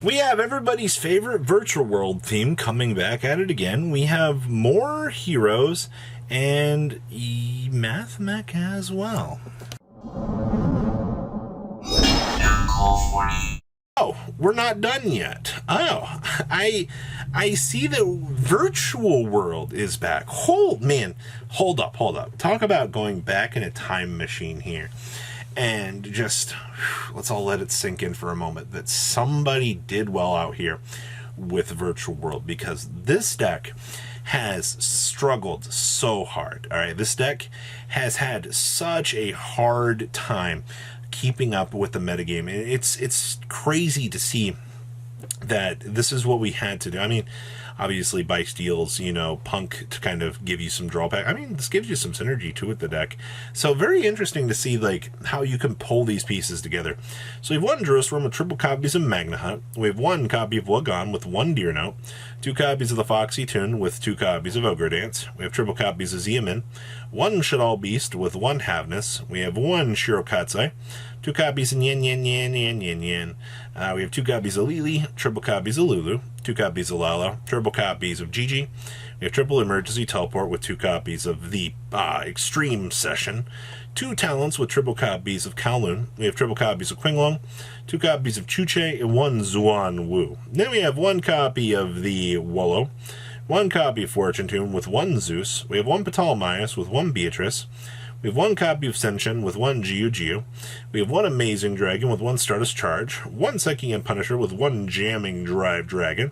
We have everybody's favorite virtual world theme coming back at it again. We have more heroes and Mathmech as well. Oh, we're not done yet. Oh, I see the virtual world is back. Hold up. Talk about going back in a time machine here. And just, let's all let it sink in for a moment that somebody did well out here with Virtual World, because this deck has struggled so hard. All right, this deck has had such a hard time keeping up with the metagame. It's crazy to see that this is what we had to do. I mean, obviously Bystial's, punk to kind of give you some drawback. I mean, this gives you some synergy too with the deck. So very interesting to see like how you can pull these pieces together. So we have one Jerusalem with triple copies of Magna Hut. We have one copy of Wagon with one Deer Note. 2 copies of the Foxy Tune with 2 copies of Ogre Dance. We have triple copies of Ziamin. 1 Shadal Beast with 1 Havness. We have 1 Shirokatsai. 2 copies of Yen. We have 2 copies of Lili, triple copies of Lulu, 2 copies of Lala, triple copies of Gigi. We have triple emergency teleport with 2 copies of the extreme session, 2 talents with triple copies of Kowloon. We have triple copies of Qinglong, 2 copies of Chuche, and 1 Zuan Wu. Then we have 1 copy of the Wollo, 1 copy of Fortune Tune with 1 Zeus. We have 1 Ptolemaeus with 1 Beatrice. We have 1 copy of Senshin with 1 Jiu. We have 1 Amazing Dragon with 1 Stardust Charge, 1 Psychic and Punisher with 1 Jamming Drive Dragon.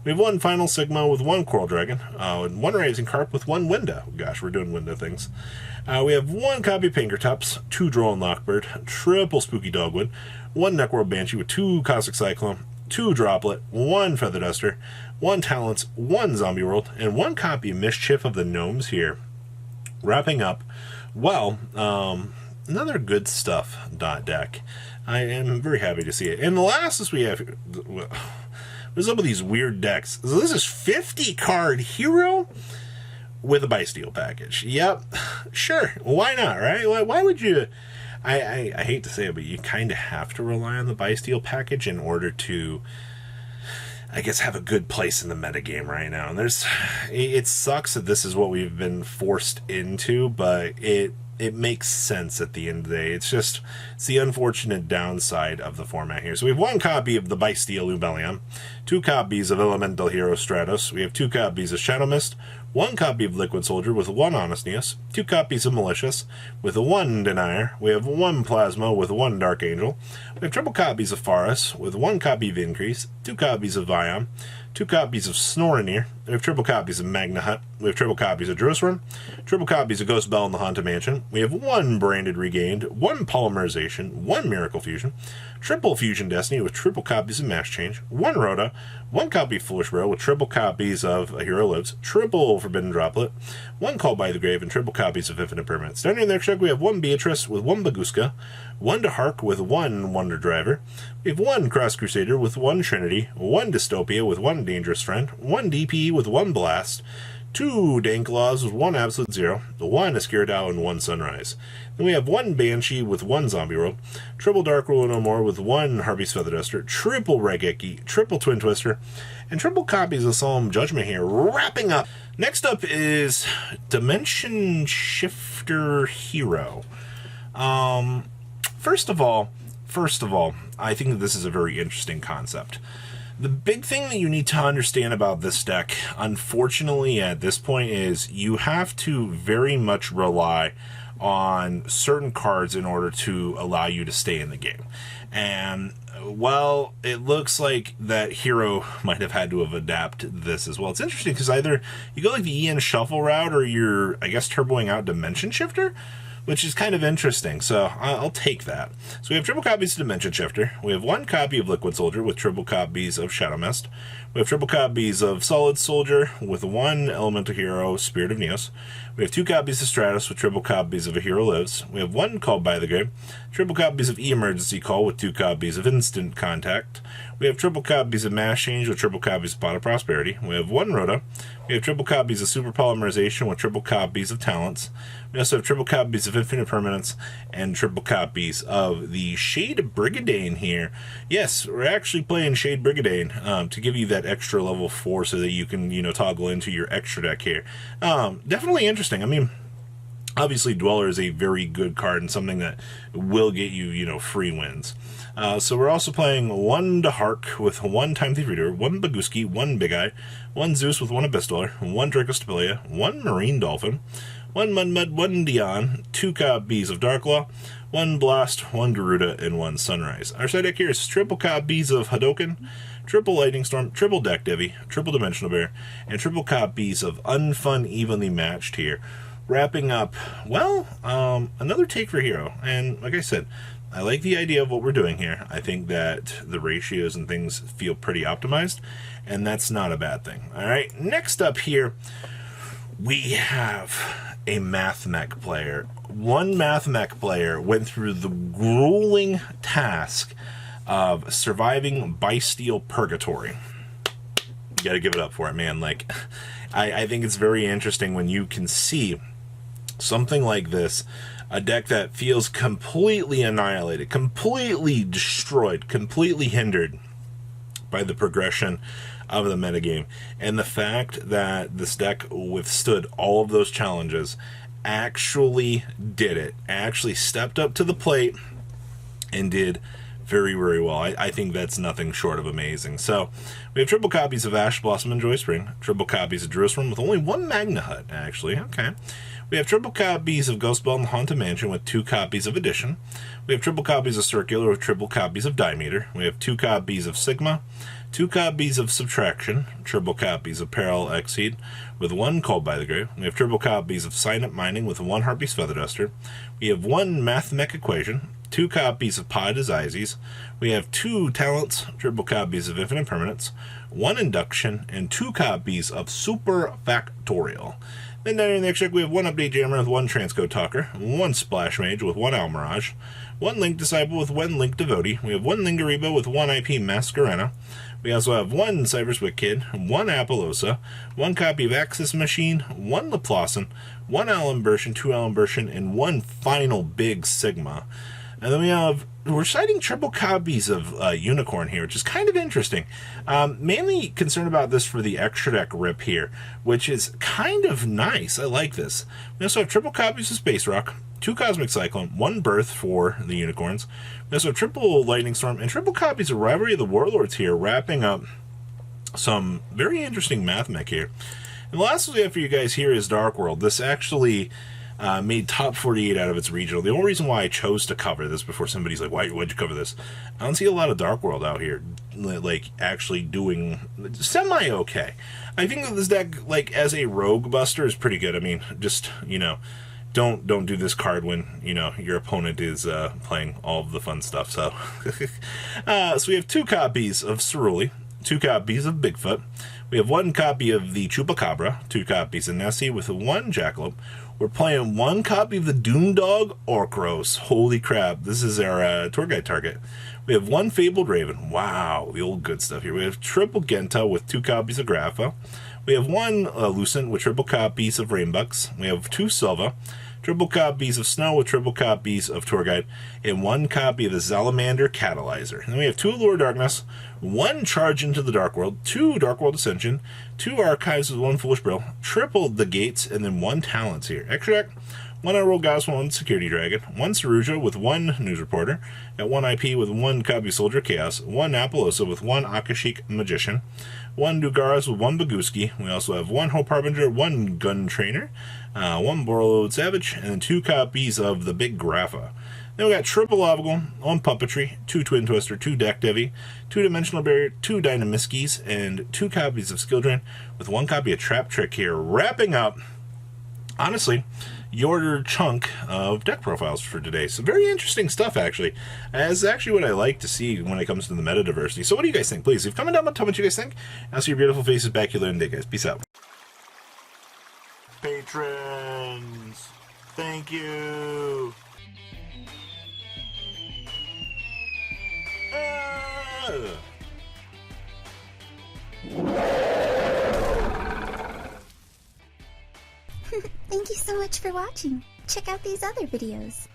We have 1 Final Sigma with 1 Coral Dragon, and 1 Rising Carp with 1 Winda. Gosh, we're doing Winda things. We have 1 copy of Pinkertops, 2 Droll and Lockbird, triple Spooky Dogwood, 1 Neckworld Banshee with 2 Cosmic Cyclone, 2 Droplet, 1 Feather Duster, 1 Talents, 1 Zombie World, and 1 copy of Mischief of the Gnomes here. Wrapping up, well, another good stuff deck. I am very happy to see it. And the last is we have, what's up with these weird decks? So this is 50 card hero with a Bystial package. Yep, sure, why not, right? Why would you? I hate to say it, but you kind of have to rely on the Bystial package in order to, I guess, have a good place in the metagame right now. And it sucks that this is what we've been forced into, but it makes sense at the end of the day. It's the unfortunate downside of the format here. So we have 1 copy of the Bystial Ubelion, 2 copies of Elemental Hero Stratos. We have 2 copies of Shadow Mist, 1 copy of Liquid Soldier with 1 Honestneus, 2 copies of Malicious with 1 Denier. We have 1 Plasma with 1 Dark Angel. We have triple copies of Faris with 1 copy of Increase, 2 copies of Vion, 2 copies of Snorinir. We have triple copies of Magna Hut. We have triple copies of Jerusalem, triple copies of Ghost Bell in the Haunted Mansion. We have 1 Branded Regained, 1 Polymerization, 1 Miracle Fusion, triple Fusion Destiny with triple copies of Mass Change, 1 Rhoda, 1 copy of Foolish Bro with triple copies of A Hero Lives, triple Forbidden Droplet, 1 Called by the Grave, and triple copies of Infinite Permanence. Down in the next check, we have 1 Beatrice with 1 Baguska, 1 Dehark with 1 Wonder Driver. We have 1 Cross Crusader with 1 Trinity, 1 Dystopia with 1 Dangerous Friend, 1 DP with 1 Blast, 2 Danklaws with 1 Absolute Zero, 1 Escuridao, and 1 Sunrise. Then we have 1 Banshee with 1 Zombie World, triple Dark Ruler No More with 1 Harvey's Feather Duster, triple Regeki, triple Twin Twister, and triple copies of Solemn Judgment here. Wrapping up. Next up is Dimension Shifter Hero. First of all, I think that this is a very interesting concept. The big thing that you need to understand about this deck, unfortunately at this point, is you have to very much rely on certain cards in order to allow you to stay in the game. And, well, it looks like that Hero might have had to have adapted this as well. It's interesting because either you go like the EN Shuffle route or you're, I guess, turboing out Dimension Shifter, which is kind of interesting, so I'll take that. So we have triple copies of Dimension Shifter. We have 1 copy of Liquid Soldier with triple copies of Shadow Mist. We have triple copies of Solid Soldier with 1 Elemental Hero, Spirit of Neos. We have 2 copies of Stratos with triple copies of A Hero Lives. We have 1 Called by the Grave, triple copies of E-Emergency Call with 2 copies of Instant Contact. We have triple copies of Mass Change with triple copies of Pot of Prosperity. We have 1 Rhoda, We have triple copies of Super Polymerization with triple copies of Talents. We also have triple copies of Infinite Permanence and triple copies of the Shade Brigadane here. Yes, we're actually playing Shade Brigadane to give you that extra level 4 so that you can, toggle into your extra deck here. Definitely interesting. I mean, obviously, Dweller is a very good card and something that will get you, free wins. So we're also playing 1 Dahark with 1 Time Thief Reader, 1 Baguski, 1 Big Eye, 1 Zeus with 1 Bystial, 1 Dracostapelia, 1 Marine Dolphin, 1 Mudmud, 1 Dion, 2 copies of Darklaw, 1 Blast, 1 Garuda, and 1 Sunrise. Our side deck here is triple copies of Hadoken, triple Lightning Storm, triple Deck Devi, triple Dimensional Bear, and triple copies of Unfun Evenly Matched here. Wrapping up, well, another take for Hero. And like I said, I like the idea of what we're doing here. I think that the ratios and things feel pretty optimized, and that's not a bad thing. All right, next up here, we have a Mathmech player. One Mathmech player went through the grueling task of surviving Bystial Purgatory. You gotta give it up for it, man. Like, I think it's very interesting when you can see something like this, a deck that feels completely annihilated, completely destroyed, completely hindered by the progression of the metagame. And the fact that this deck withstood all of those challenges, actually did it, actually stepped up to the plate and did very, very well. I think that's nothing short of amazing. So we have triple copies of Ash Blossom and Joy Spring, triple copies of Jerusalem with only 1 Magna Hut, actually. Okay. We have triple copies of Ghost Belt and Haunted Mansion with 2 copies of Addition. We have triple copies of Circular with triple copies of Dimeter. We have 2 copies of Sigma, 2 copies of Subtraction, triple copies of Parallel Exceed with 1 Called by the Grave. We have triple copies of Sign Up Mining with 1 Harpy's Feather Duster. We have 1 Mathmech Equation, 2 copies of Pod Izizes. We have 2 Talents, triple copies of Infinite Permanence, 1 Induction, and 2 copies of Super Factorial. Then down in the extra deck, we have 1 Update Jammer with 1 Transcode Talker, 1 Splash Mage with 1 Almirage, 1 Link Disciple with 1 Link Devotee. We have 1 Lingariba with 1 IP Masquerena. We also have 1 Cyber's Wit Kid, 1 Appaloosa, 1 copy of Axis Machine, 1 Laplasan, 1 Alimbertion, 2 Alimbertion, and 1 final Big Sigma. And then we're citing triple copies of Unicorn here, which is kind of interesting. Mainly concerned about this for the extra deck rip here, which is kind of nice. I like this. We also have triple copies of Space Rock, 2 Cosmic Cyclone, 1 Birth for the Unicorns. We also have triple Lightning Storm and triple copies of Rivalry of the Warlords here, wrapping up some very interesting Mathmech here. And the last one we have for you guys here is Dark World. This actually made top 48 out of its regional. The only reason why I chose to cover this before somebody's like, why'd you cover this? I don't see a lot of Dark World out here, like, actually doing semi-okay. I think that this deck, like, as a Rogue Buster is pretty good. I mean, just, don't do this card when, your opponent is playing all of the fun stuff. So, so we have 2 copies of Ceruli, 2 copies of Bigfoot. We have 1 copy of the Chupacabra, 2 copies of Nessie with 1 Jackalope. We're playing 1 copy of the Doomdog Orkros. Holy crap, this is our tour guide target. We have 1 Fabled Raven. Wow, the old good stuff here. We have triple Genta with 2 copies of Grapha. We have 1 Lucent with triple copies of Rainbucks. We have 2 Silva, triple copies of Snow with triple copies of Tour Guide, and 1 copy of the Salamander Catalyzer. And then we have 2 Allure Darkness, 1 Charge into the Dark World, 2 Dark World Ascension, 2 Archives with 1 Foolish Brill, triple the Gates, and then 1 Talents here. Extra deck, 1 Unrolled Goddess, 1 Security Dragon, 1 Saruja with 1 News Reporter, at 1 IP with 1 copy Soldier Chaos, 1 Appaloosa with 1 Akashic Magician, 1 Dugaras with 1 Baguski. We also have 1 Hope Harbinger, 1 Gun Trainer, 1 Borrowed Savage, and 2 copies of the Big Grapha. Then we got triple Lavagul, 1 Puppetry, 2 Twin Twister, 2 Deck Devi, 2 Dimensional Barrier, 2 Dynamiskies, and 2 copies of Skill Drain, with 1 copy of Trap Trick here, wrapping up, honestly, your chunk of deck profiles for today. So very interesting stuff, actually. That's actually what I like to see when it comes to the meta diversity. So what do you guys think? Please leave a comment down below, tell me what you guys think. I'll see your beautiful faces back. You later today, guys. Peace out. Patrons, thank you. much for watching. Check out these other videos.